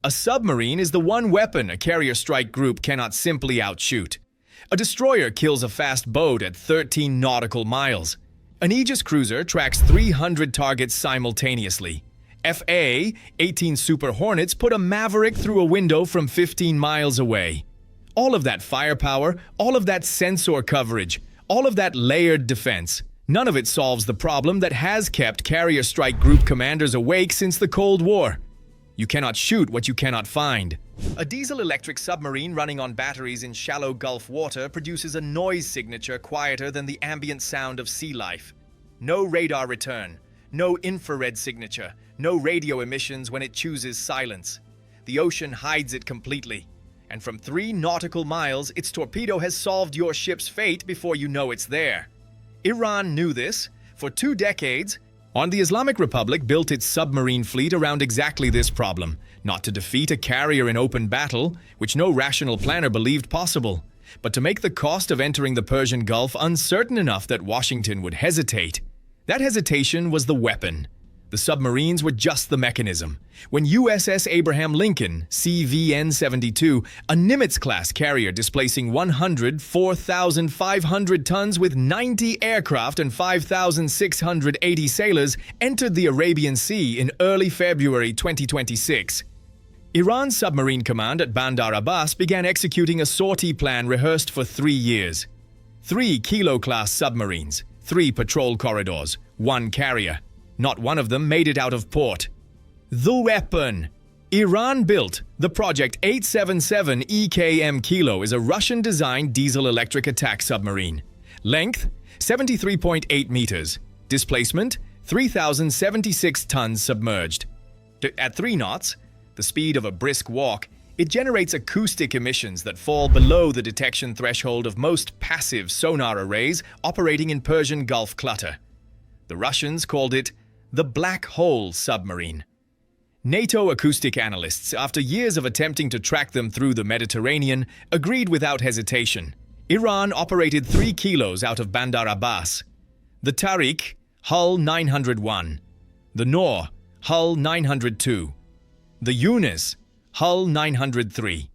A submarine is the one weapon a carrier strike group cannot simply outshoot. A destroyer kills a fast boat at 13 nautical miles. An Aegis cruiser tracks 300 targets simultaneously. FA-18 Super Hornets put a Maverick through a window from 15 miles away. All of that firepower, all of that sensor coverage, all of that layered defense, none of it solves the problem that has kept carrier strike group commanders awake since the Cold War. You cannot shoot what you cannot find. A diesel-electric submarine running on batteries in shallow Gulf water produces a noise signature quieter than the ambient sound of sea life. No radar return, no infrared signature, no radio emissions when it chooses silence. The ocean hides it completely. And from 3 nautical miles, its torpedo has solved your ship's fate before you know it's there. Iran knew this. For 2 decades, the Islamic Republic built its submarine fleet around exactly this problem, not to defeat a carrier in open battle, which no rational planner believed possible, but to make the cost of entering the Persian Gulf uncertain enough that Washington would hesitate. That hesitation was the weapon. The submarines were just the mechanism. When USS Abraham Lincoln, CVN-72, a Nimitz-class carrier displacing 104,500 tons with 90 aircraft and 5,680 sailors, entered the Arabian Sea in early February 2026, Iran's submarine command at Bandar Abbas began executing a sortie plan rehearsed for 3 years. 3 Kilo-class submarines, 3 patrol corridors, 1 carrier. Not one of them made it out of port. The weapon! Iran built the Project 877 EKM Kilo is a Russian-designed diesel-electric attack submarine. Length, 73.8 meters. Displacement, 3,076 tons submerged. At 3 knots, the speed of a brisk walk, it generates acoustic emissions that fall below the detection threshold of most passive sonar arrays operating in Persian Gulf clutter. The Russians called it the Black Hole submarine. NATO acoustic analysts, after years of attempting to track them through the Mediterranean, agreed without hesitation. Iran operated 3 kilos out of Bandar Abbas. The Tariq, hull 901. The Noor, hull 902. The Yunus, hull 903.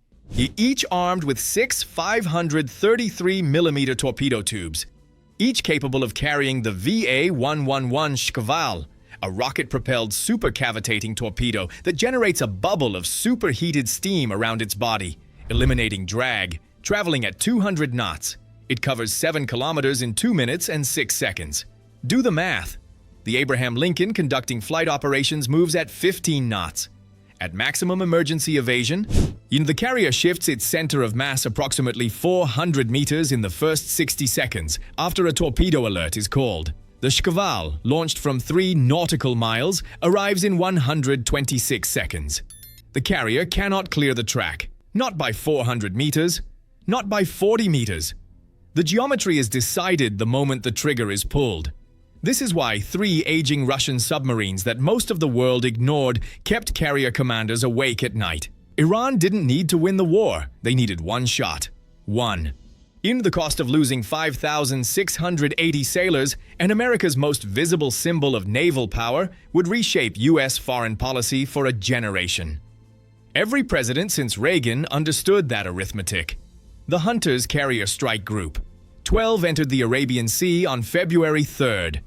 Each armed with 6 533mm torpedo tubes, each capable of carrying the VA-111 Shkval, a rocket-propelled supercavitating torpedo that generates a bubble of superheated steam around its body, eliminating drag, traveling at 200 knots. It covers 7 kilometers in 2 minutes and 6 seconds. Do the math. The Abraham Lincoln conducting flight operations moves at 15 knots. At maximum emergency evasion, the carrier shifts its center of mass approximately 400 meters in the first 60 seconds after a torpedo alert is called. The Shkval, launched from 3 nautical miles, arrives in 126 seconds. The carrier cannot clear the track, not by 400 meters, not by 40 meters. The geometry is decided the moment the trigger is pulled. This is why 3 aging Russian submarines that most of the world ignored kept carrier commanders awake at night. Iran didn't need to win the war, they needed 1 shot. 1. In the cost of losing 5,680 sailors, and America's most visible symbol of naval power would reshape U.S. foreign policy for a generation. Every president since Reagan understood that arithmetic. The Hunters Carrier Strike Group. 12 entered the Arabian Sea on February 3rd.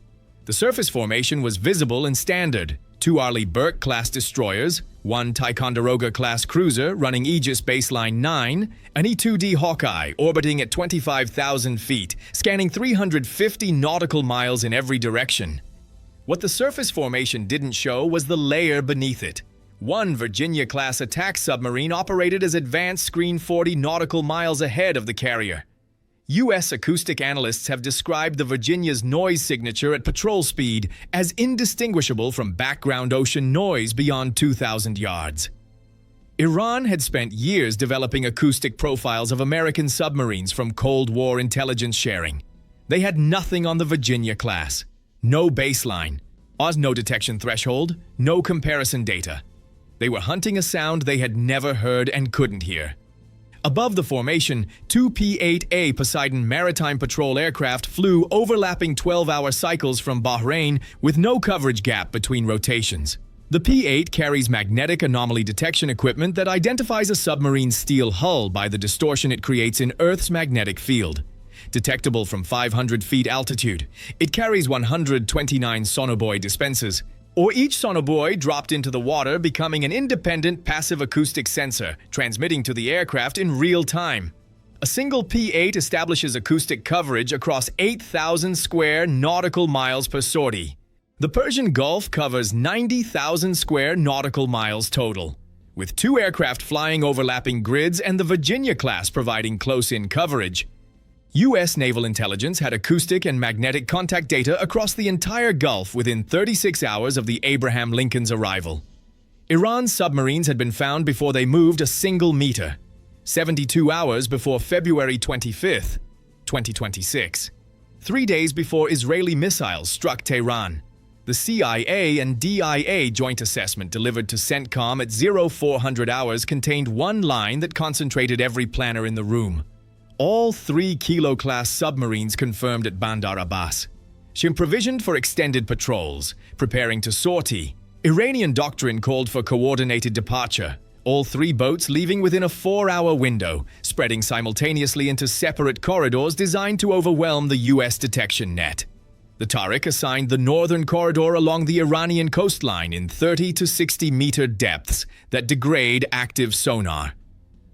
The surface formation was visible and standard. 2 Arleigh Burke-class destroyers, 1 Ticonderoga-class cruiser running Aegis Baseline 9, an E-2D Hawkeye orbiting at 25,000 feet, scanning 350 nautical miles in every direction. What the surface formation didn't show was the layer beneath it. 1 Virginia-class attack submarine operated as advanced screen 40 nautical miles ahead of the carrier. U.S. acoustic analysts have described the Virginia's noise signature at patrol speed as indistinguishable from background ocean noise beyond 2,000 yards. Iran had spent years developing acoustic profiles of American submarines from Cold War intelligence sharing. They had nothing on the Virginia class. No baseline, no detection threshold, no comparison data. They were hunting a sound they had never heard and couldn't hear. Above the formation, 2 P-8A Poseidon maritime patrol aircraft flew overlapping 12-hour cycles from Bahrain with no coverage gap between rotations. The P-8 carries magnetic anomaly detection equipment that identifies a submarine's steel hull by the distortion it creates in Earth's magnetic field. Detectable from 500 feet altitude, it carries 129 sonobuoy dispensers, or each sonobuoy dropped into the water, becoming an independent passive acoustic sensor, transmitting to the aircraft in real time. A single P-8 establishes acoustic coverage across 8,000 square nautical miles per sortie. The Persian Gulf covers 90,000 square nautical miles total, with 2 aircraft flying overlapping grids and the Virginia-class providing close-in coverage. U.S. naval intelligence had acoustic and magnetic contact data across the entire Gulf within 36 hours of the Abraham Lincoln's arrival. Iran's submarines had been found before they moved a single meter, 72 hours before February 25, 2026, 3 days before Israeli missiles struck Tehran. The CIA and DIA joint assessment delivered to CENTCOM at 0400 hours contained one line that concentrated every planner in the room. All 3 Kilo-class submarines confirmed at Bandar Abbas. Provisioned for extended patrols, preparing to sortie. Iranian doctrine called for coordinated departure. All 3 boats leaving within a 4-hour window, spreading simultaneously into separate corridors designed to overwhelm the U.S. detection net. The Tariq assigned the northern corridor along the Iranian coastline in 30 to 60 meter depths that degrade active sonar.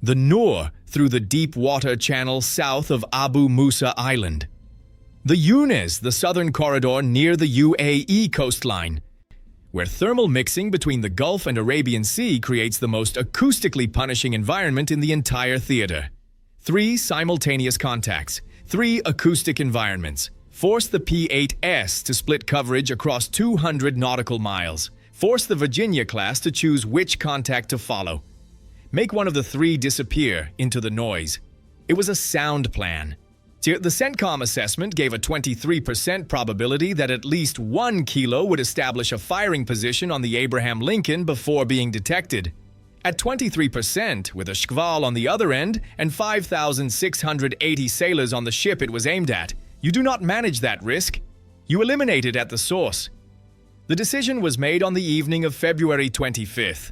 The Noor through the deep water channel south of Abu Musa Island. The Yunus, the southern corridor near the UAE coastline, where thermal mixing between the Gulf and Arabian Sea creates the most acoustically punishing environment in the entire theater. 3 simultaneous contacts, 3 acoustic environments. Force the P-8S to split coverage across 200 nautical miles. Force the Virginia-class to choose which contact to follow. Make one of the 3 disappear into the noise. It was a sound plan. The CENTCOM assessment gave a 23% probability that at least 1 kilo would establish a firing position on the Abraham Lincoln before being detected. At 23%, with a shkval on the other end and 5,680 sailors on the ship it was aimed at, you do not manage that risk. You eliminate it at the source. The decision was made on the evening of February 25th.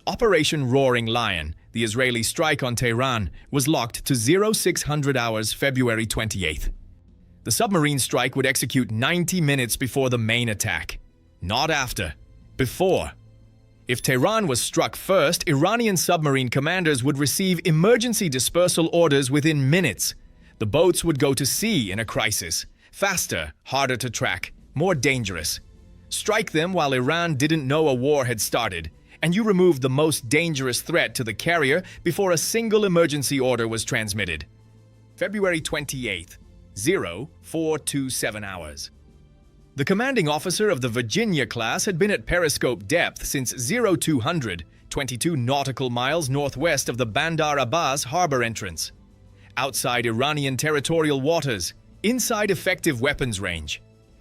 Operation Roaring Lion, the Israeli strike on Tehran, was locked to 0600 hours February 28th. The submarine strike would execute 90 minutes before the main attack. Not after. Before. If Tehran was struck first, Iranian submarine commanders would receive emergency dispersal orders within minutes. The boats would go to sea in a crisis. Faster, harder to track, more dangerous. Strike them while Iran didn't know a war had started, and you removed the most dangerous threat to the carrier before a single emergency order was transmitted. February 28th, 0427 hours. The commanding officer of the Virginia-class had been at periscope depth since 0200, 22 nautical miles northwest of the Bandar Abbas harbor entrance. Outside Iranian territorial waters, inside effective weapons range.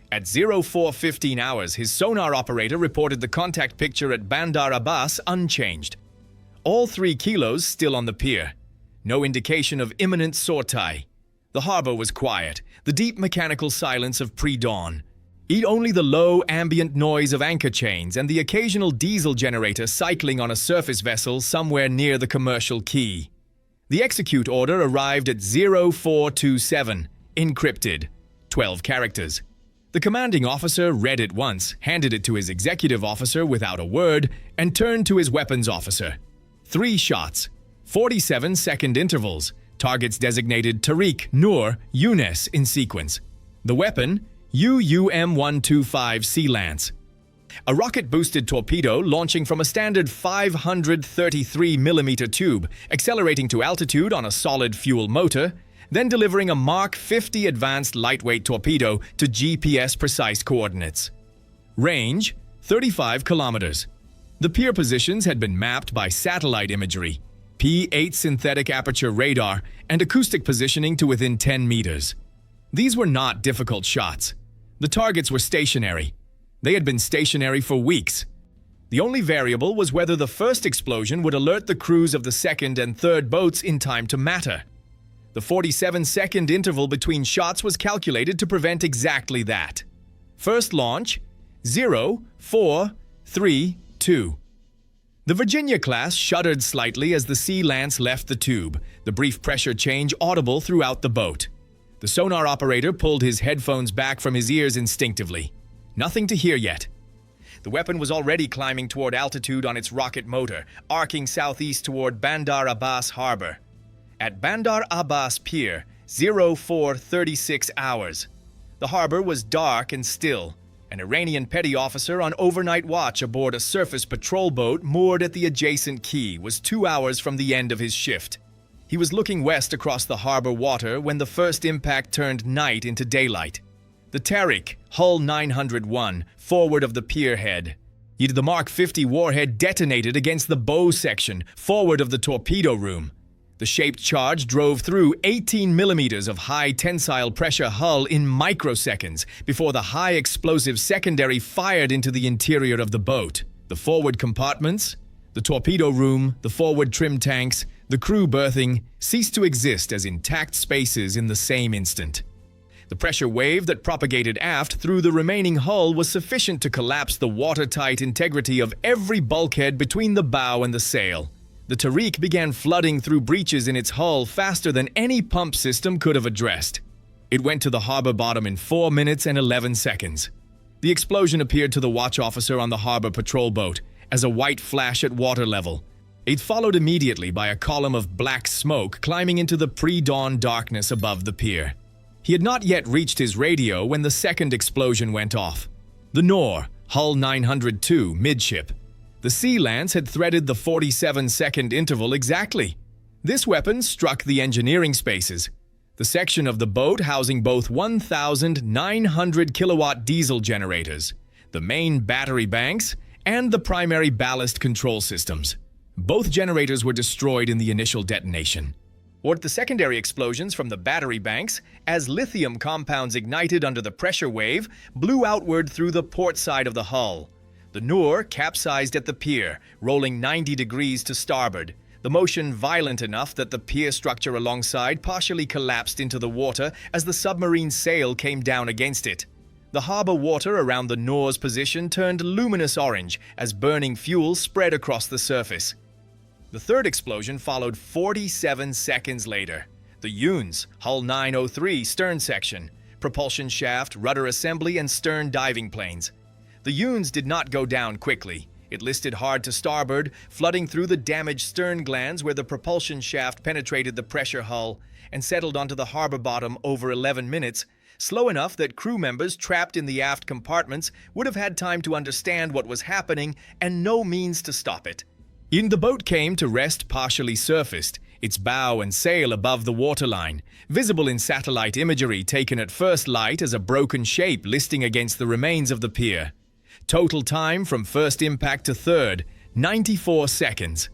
At 0415 hours, his sonar operator reported the contact picture at Bandar Abbas unchanged. All 3 kilos still on the pier. No indication of imminent sortie. The harbor was quiet, the deep mechanical silence of pre-dawn. Only the low ambient noise of anchor chains and the occasional diesel generator cycling on a surface vessel somewhere near the commercial quay. The execute order arrived at 0427, encrypted, 12 characters. The commanding officer read it once, handed it to his executive officer without a word, and turned to his weapons officer. 3 shots, 47-second intervals, targets designated Tariq, Noor, Yunus in sequence. The weapon, UUM-125 Sea Lance. A rocket-boosted torpedo launching from a standard 533mm tube, accelerating to altitude on a solid fuel motor, then delivering a Mark 50 advanced lightweight torpedo to GPS-precise coordinates. Range, 35 kilometers. The pier positions had been mapped by satellite imagery, P-8 synthetic aperture radar, and acoustic positioning to within 10 meters. These were not difficult shots. The targets were stationary. They had been stationary for weeks. The only variable was whether the first explosion would alert the crews of the second and third boats in time to matter. The 47-second interval between shots was calculated to prevent exactly that. First launch, 0432 902. The Virginia-class shuddered slightly as the Sea Lance left the tube, the brief pressure change audible throughout the boat. The sonar operator pulled his headphones back from his ears instinctively. Nothing to hear yet. The weapon was already climbing toward altitude on its rocket motor, arcing southeast toward Bandar Abbas Harbor. At Bandar Abbas Pier, 0436 hours. The harbor was dark and still. An Iranian petty officer on overnight watch aboard a surface patrol boat moored at the adjacent quay was 2 hours from the end of his shift. He was looking west across the harbor water when the first impact turned night into daylight. The Tariq, hull 901, forward of the pier head. The Mark 50 warhead detonated against the bow section, forward of the torpedo room. The shaped charge drove through 18 millimeters of high tensile pressure hull in microseconds before the high explosive secondary fired into the interior of the boat. The forward compartments, the torpedo room, the forward trim tanks, the crew berthing ceased to exist as intact spaces in the same instant. The pressure wave that propagated aft through the remaining hull was sufficient to collapse the watertight integrity of every bulkhead between the bow and the sail. The Tariq began flooding through breaches in its hull faster than any pump system could have addressed. It went to the harbor bottom in 4 minutes and 11 seconds. The explosion appeared to the watch officer on the harbor patrol boat as a white flash at water level. It followed immediately by a column of black smoke climbing into the pre-dawn darkness above the pier. He had not yet reached his radio when the second explosion went off. The Nor, hull 902, midship. The Sea Lance had threaded the 47-second interval exactly. This weapon struck the engineering spaces, the section of the boat housing both 1,900 kilowatt diesel generators, the main battery banks, and the primary ballast control systems. Both generators were destroyed in the initial detonation. Or the secondary explosions from the battery banks, as lithium compounds ignited under the pressure wave, blew outward through the port side of the hull. The Noor capsized at the pier, rolling 90 degrees to starboard, the motion violent enough that the pier structure alongside partially collapsed into the water as the submarine sail came down against it. The harbor water around the Noor's position turned luminous orange as burning fuel spread across the surface. The third explosion followed 47 seconds later. The Yuns, hull 903, stern section, propulsion shaft, rudder assembly, and stern diving planes. The Yuns did not go down quickly. It listed hard to starboard, flooding through the damaged stern glands where the propulsion shaft penetrated the pressure hull and settled onto the harbor bottom over 11 minutes, slow enough that crew members trapped in the aft compartments would have had time to understand what was happening and no means to stop it. The boat came to rest partially surfaced, its bow and sail above the waterline, visible in satellite imagery taken at first light as a broken shape listing against the remains of the pier. Total time from first impact to third, 94 seconds.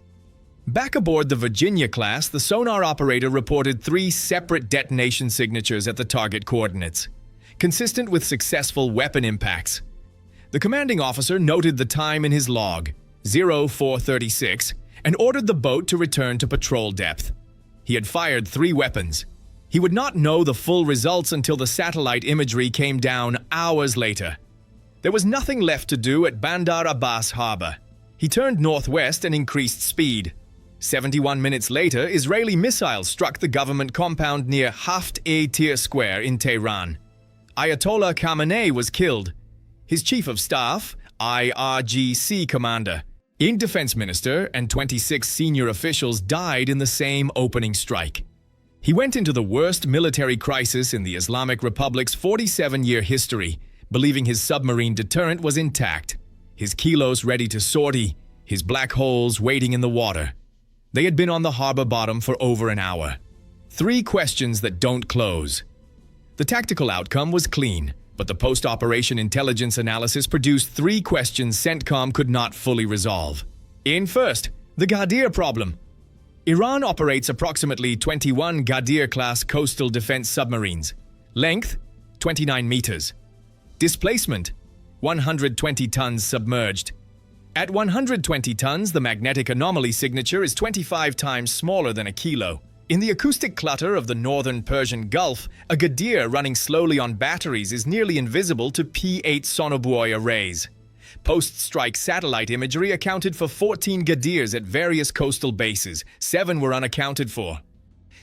Back aboard the Virginia-class, the sonar operator reported 3 separate detonation signatures at the target coordinates, consistent with successful weapon impacts. The commanding officer noted the time in his log, 0436, and ordered the boat to return to patrol depth. He had fired 3 weapons. He would not know the full results until the satellite imagery came down hours later. There was nothing left to do at Bandar Abbas Harbor. He turned northwest and increased speed. 71 minutes later, Israeli missiles struck the government compound near Haft-e-Tir Square in Tehran. Ayatollah Khamenei was killed. His chief of staff, IRGC commander, defense minister, and 26 senior officials died in the same opening strike. He went into the worst military crisis in the Islamic Republic's 47-year history, believing his submarine deterrent was intact, his kilos ready to sortie, his black holes waiting in the water. They had been on the harbor bottom for over an hour. 3 questions that don't close. The tactical outcome was clean, but the post-operation intelligence analysis produced 3 questions CENTCOM could not fully resolve. First, the Ghadir problem. Iran operates approximately 21 Ghadir-class coastal defense submarines. Length, 29 meters. Displacement, 120 tons submerged. At 120 tons, the magnetic anomaly signature is 25 times smaller than a kilo. In the acoustic clutter of the northern Persian Gulf, a Ghadir running slowly on batteries is nearly invisible to P-8 sonobuoy arrays. Post-strike satellite imagery accounted for 14 Ghadirs at various coastal bases. 7 were unaccounted for.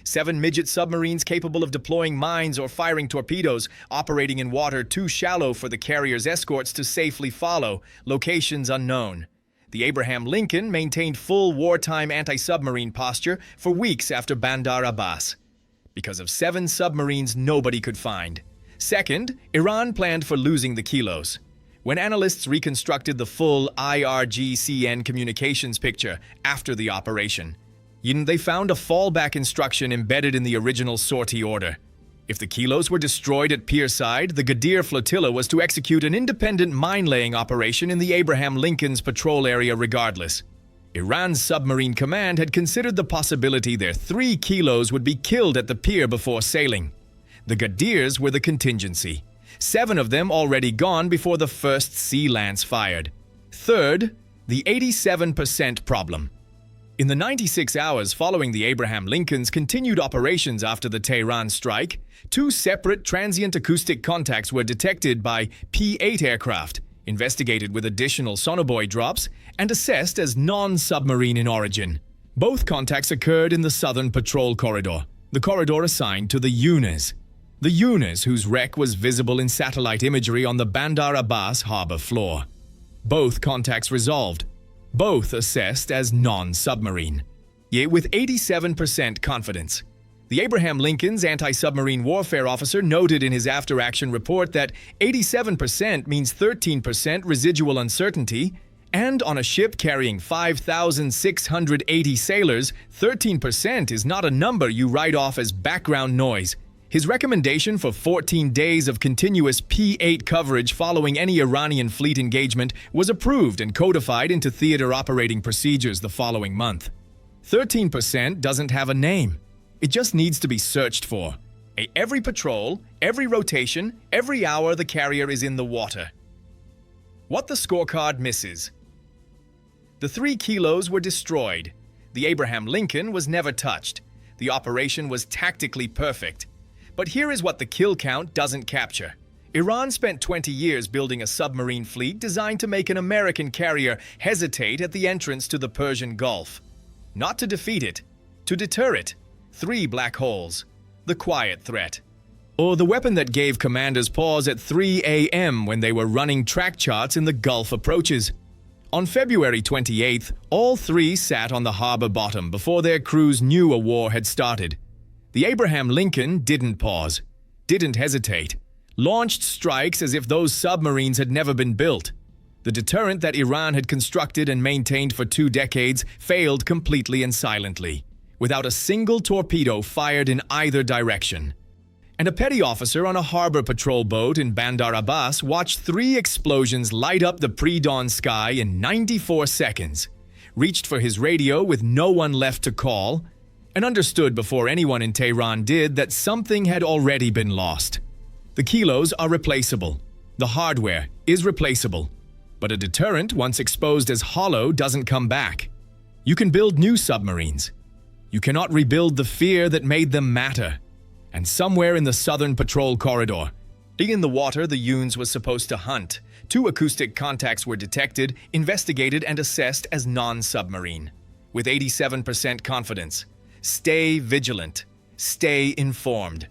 7 midget submarines capable of deploying mines or firing torpedoes, operating in water too shallow for the carrier's escorts to safely follow, locations unknown. The Abraham Lincoln maintained full wartime anti-submarine posture for weeks after Bandar Abbas, because of 7 submarines nobody could find. Second, Iran planned for losing the kilos. When analysts reconstructed the full IRGCN communications picture after the operation, they found a fallback instruction embedded in the original sortie order. If the kilos were destroyed at Pierside, the Ghadir flotilla was to execute an independent mine-laying operation in the Abraham Lincoln's patrol area regardless. Iran's submarine command had considered the possibility their 3 kilos would be killed at the pier before sailing. The Ghadirs were the contingency. 7 of them already gone before the first sea lance fired. Third, the 87% problem. In the 96 hours following the Abraham Lincoln's continued operations after the Tehran strike, 2 separate transient acoustic contacts were detected by P-8 aircraft, investigated with additional sonobuoy drops, and assessed as non-submarine in origin. Both contacts occurred in the southern patrol corridor, the corridor assigned to the Yunus. The Yunus, whose wreck was visible in satellite imagery on the Bandar Abbas harbor floor. Both contacts resolved. Both assessed as non-submarine, yet with 87% confidence. The Abraham Lincoln's anti-submarine warfare officer noted in his after-action report that 87% means 13% residual uncertainty, and on a ship carrying 5,680 sailors, 13% is not a number you write off as background noise. His recommendation for 14 days of continuous P-8 coverage following any Iranian fleet engagement was approved and codified into theater operating procedures the following month. 13% doesn't have a name. It just needs to be searched for. Every patrol, every rotation, every hour the carrier is in the water. What the scorecard misses. The 3 kilos were destroyed. The Abraham Lincoln was never touched. The operation was tactically perfect. But here is what the kill count doesn't capture. Iran spent 20 years building a submarine fleet designed to make an American carrier hesitate at the entrance to the Persian Gulf. Not to defeat it, to deter it. 3 black holes. The quiet threat. Or the weapon that gave commanders pause at 3 a.m. when they were running track charts in the Gulf approaches. On February 28th, all 3 sat on the harbor bottom before their crews knew a war had started. The Abraham Lincoln didn't pause, didn't hesitate, launched strikes as if those submarines had never been built. The deterrent that Iran had constructed and maintained for 2 decades failed completely and silently, without a single torpedo fired in either direction. And a petty officer on a harbor patrol boat in Bandar Abbas watched 3 explosions light up the pre-dawn sky in 94 seconds, reached for his radio with no one left to call, and understood before anyone in Tehran did that something had already been lost. The kilos are replaceable. The hardware is replaceable. But a deterrent, once exposed as hollow, doesn't come back. You can build new submarines. You cannot rebuild the fear that made them matter. And somewhere in the southern patrol corridor, in the water the Yunus was supposed to hunt, 2 acoustic contacts were detected, investigated, and assessed as non-submarine. With 87% confidence. Stay vigilant. Stay informed.